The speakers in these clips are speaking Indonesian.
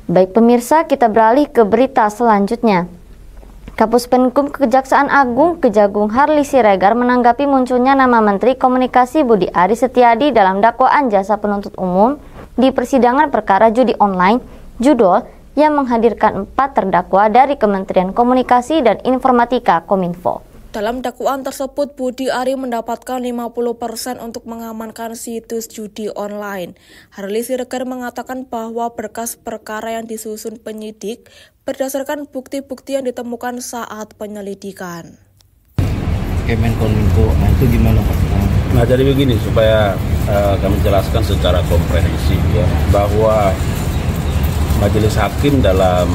Baik pemirsa, kita beralih ke berita selanjutnya. Kapus Penkum Kejaksaan Agung Kejagung Harli Siregar menanggapi munculnya nama Menteri Komunikasi Budi Aris Setiadi dalam dakwaan jaksa penuntut umum di persidangan perkara judi online Judol yang menghadirkan 4 terdakwa dari Kementerian Komunikasi dan Informatika Kominfo. Dalam dakwaan tersebut, Budi Ari mendapatkan 50% untuk mengamankan situs judi online. Harli Siregar mengatakan bahwa berkas perkara yang disusun penyidik berdasarkan bukti-bukti yang ditemukan saat penyelidikan. Kemenkominfo, itu gimana Pak? Nah, jadi begini, supaya kami jelaskan secara komprehensif ya, bahwa majelis hakim dalam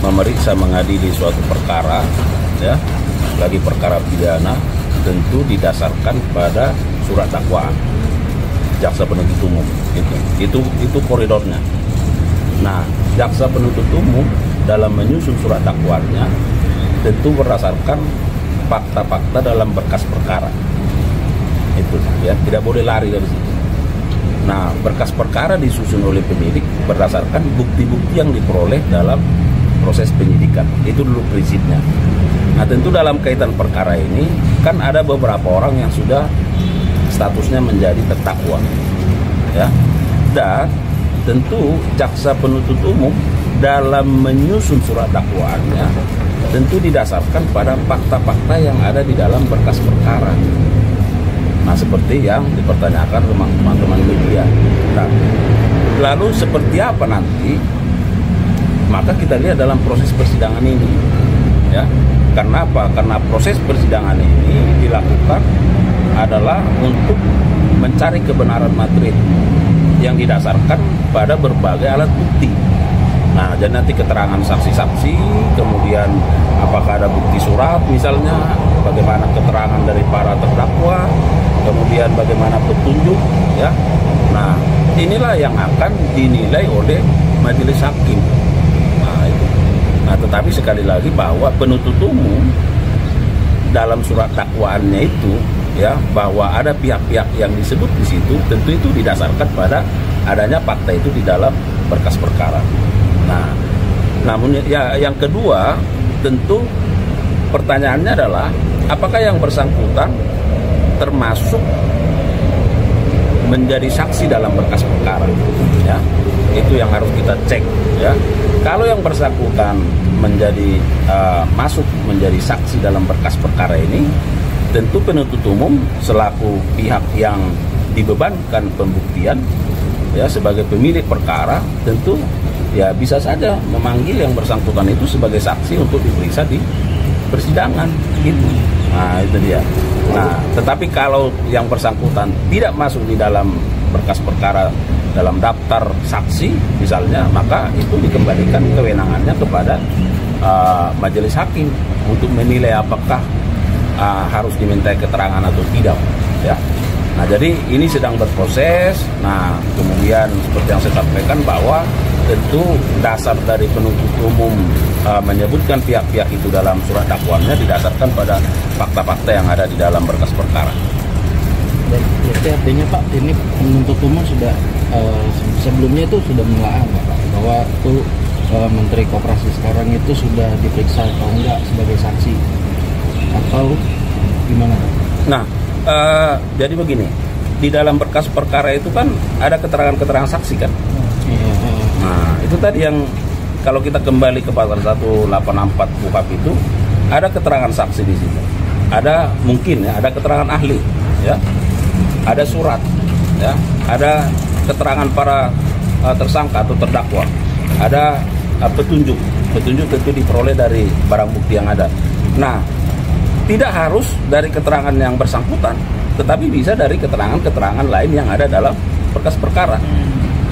memeriksa mengadili suatu perkara ya, lagi perkara pidana, tentu didasarkan pada surat dakwaan jaksa penuntut umum. Itu koridornya. Nah, jaksa penuntut umum dalam menyusun surat dakwaannya tentu berdasarkan fakta-fakta dalam berkas perkara. Itu ya, tidak boleh lari dari situ. Nah, berkas perkara disusun oleh penyidik berdasarkan bukti-bukti yang diperoleh dalam proses penyidikan. Itu dulu prinsipnya. Nah, tentu dalam kaitan perkara ini kan ada beberapa orang yang sudah statusnya menjadi terdakwa, ya. Dan tentu jaksa penuntut umum dalam menyusun surat dakwaannya tentu didasarkan pada fakta-fakta yang ada di dalam berkas perkara. Nah, seperti yang dipertanyakan teman-teman media. Nah, lalu seperti apa nanti? Maka kita lihat dalam proses persidangan ini, ya. Karena apa? Karena proses persidangan ini dilakukan adalah untuk mencari kebenaran material yang didasarkan pada berbagai alat bukti. Nah, jadi nanti keterangan saksi-saksi, kemudian apakah ada bukti surat misalnya, bagaimana keterangan dari para terdakwa, kemudian bagaimana petunjuk, ya. Nah, inilah yang akan dinilai oleh majelis hakim. Nah, tetapi sekali lagi bahwa penuntut umum dalam surat dakwaannya itu, ya, bahwa ada pihak-pihak yang disebut di situ, tentu itu didasarkan pada adanya fakta itu di dalam berkas perkara. Nah, namun ya, yang kedua, tentu pertanyaannya adalah apakah yang bersangkutan termasuk menjadi saksi dalam berkas perkara, ya. Itu yang harus kita cek, ya. Kalau yang bersangkutan masuk menjadi saksi dalam berkas perkara ini, tentu penuntut umum selaku pihak yang dibebankan pembuktian, ya, sebagai pemilik perkara, tentu ya bisa saja memanggil yang bersangkutan itu sebagai saksi untuk diperiksa di persidangan, gitu. Nah, itu dia. Nah, tetapi kalau yang bersangkutan tidak masuk di dalam berkas perkara dalam daftar saksi misalnya, maka itu dikembalikan kewenangannya kepada majelis hakim untuk menilai apakah harus dimintai keterangan atau tidak, ya. Nah, jadi ini sedang berproses. Nah, kemudian seperti yang saya sampaikan bahwa tentu dasar dari penuntut umum menyebutkan pihak-pihak itu dalam surat dakwaannya didasarkan pada fakta-fakta yang ada di dalam berkas perkara. Dan berarti artinya Pak, ini penuntut umum sudah sebelumnya itu sudah menelaah Pak, bahwa itu Menteri Koperasi sekarang itu sudah diperiksa atau enggak sebagai saksi atau gimana Pak? Nah, jadi begini, di dalam berkas perkara itu kan ada keterangan-keterangan saksi kan. Nah, itu tadi yang kalau kita kembali ke pasal 184 KUHP itu ada keterangan saksi di situ. Ada mungkin ya, ada keterangan ahli, ya. Ada surat, ya. Ada keterangan para tersangka atau terdakwa. Ada petunjuk tentu diperoleh dari barang bukti yang ada. Nah, tidak harus dari keterangan yang bersangkutan, tetapi bisa dari keterangan-keterangan lain yang ada dalam berkas perkara.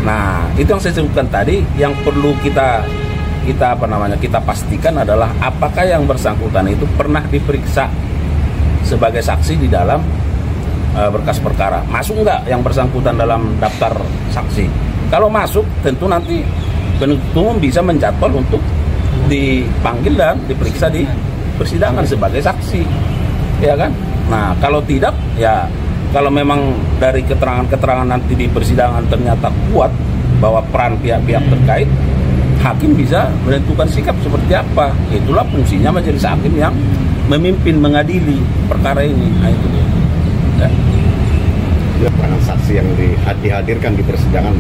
Nah, itu yang saya sebutkan tadi, yang perlu kita pastikan adalah apakah yang bersangkutan itu pernah diperiksa sebagai saksi di dalam berkas perkara. Masuk nggak yang bersangkutan dalam daftar saksi? Kalau masuk, tentu nanti penuntut umum bisa menjadwal untuk dipanggil dan diperiksa di persidangan sebagai saksi, ya kan? Nah, kalau tidak, ya kalau memang dari keterangan-keterangan nanti di persidangan ternyata kuat bahwa peran pihak-pihak terkait, hakim bisa menentukan sikap seperti apa. Itulah fungsinya majelis hakim yang memimpin mengadili perkara ini. Nah, itu dia. Ya. Keterangan saksi yang dihadirkan di persidangan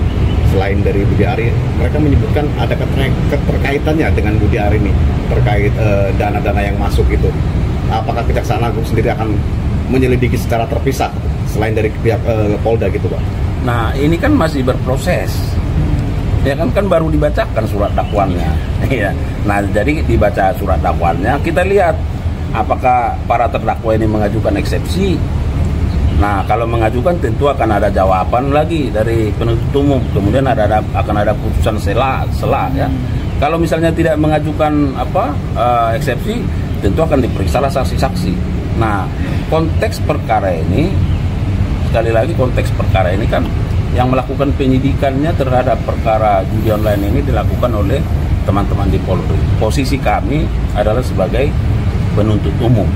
selain dari Budi Ari, mereka menyebutkan ada keterkaitannya dengan Budi Ari ini terkait dana-dana yang masuk itu. Apakah Kejaksaan Agung sendiri akan menyelidiki secara terpisah selain dari pihak Polda gitu, Pak? Nah, ini kan masih berproses. Ya kan baru dibacakan surat dakwaannya. Ya. Nah, jadi dibaca surat dakwaannya, kita lihat apakah para terdakwa ini mengajukan eksepsi. Nah, kalau mengajukan tentu akan ada jawaban lagi dari penuntut umum. Kemudian akan ada putusan sela ya. Kalau misalnya tidak mengajukan eksepsi, tentu akan diperiksa saksi-saksi. Nah, konteks perkara ini, sekali lagi konteks perkara ini kan yang melakukan penyidikannya terhadap perkara judi online ini dilakukan oleh teman-teman di Polri. Posisi kami adalah sebagai penuntut umum,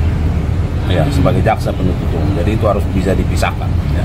ya, sebagai jaksa penuntut umum. Jadi itu harus bisa dipisahkan. Ya.